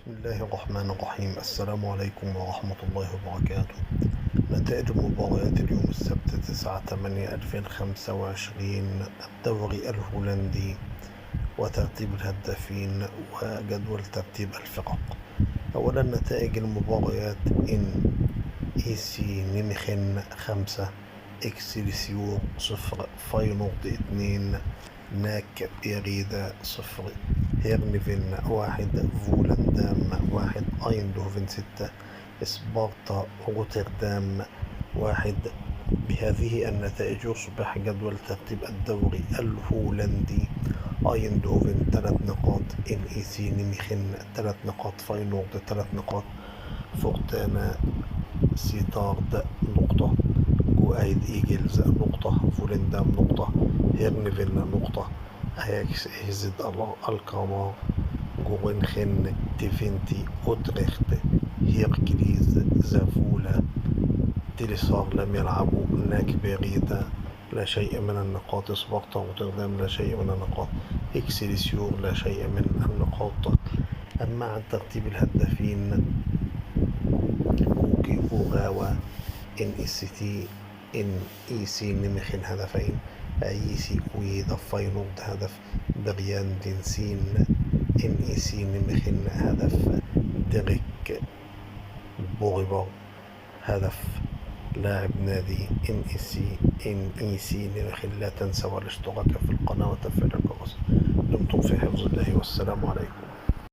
بسم الله الرحمن الرحيم. السلام عليكم ورحمة الله وبركاته. نتائج مباريات اليوم السبت 9/8/2025 الدوري الهولندي وترتيب الهدافين وجدول ترتيب الفرق. أولا نتائج المباريات: إن إي سي ميونخن 5، إكسلسيور 0، فاينورد 2، ناك بيريدا 0، هيرنفن 1، فولندام 1، أيندهوفن 6، سبارتا روتردام 1. بهذه النتائج يصبح جدول ترتيب الدوري الهولندي: أيندهوفن 3 نقاط، إن إي سي ميونخن 3 نقاط، فاينورد 3 نقاط، فورتانا سيتارد نقطة، جو أهيد إيجلز نقطة، فولندام نقطة، هيرنفن نقطة، أياكس إيزد القمار، جورنخن تيفنتي أوتريخت، هيركليز زافولا، تيليسار لم يلعبوا، ناك بيريدا لا شيء من النقاط، سبارتا روتردام لا شيء من النقاط، إكسلسيور لا شيء من النقاط. أما عن ترتيب الهدافين: كوكي أوغاوا إن إي سي ميونخن هدفين، أيسي أويدا فاينورد هدف، بريان دينسين إن إي سي ميونخن هدف، ديريك بوريبر هدف، لاعب نادي إن إي سي ميونخن. لا تنسوا الاشتراك في القناة وتفعيل الجرس. دمتم في حفظ الله والسلام عليكم.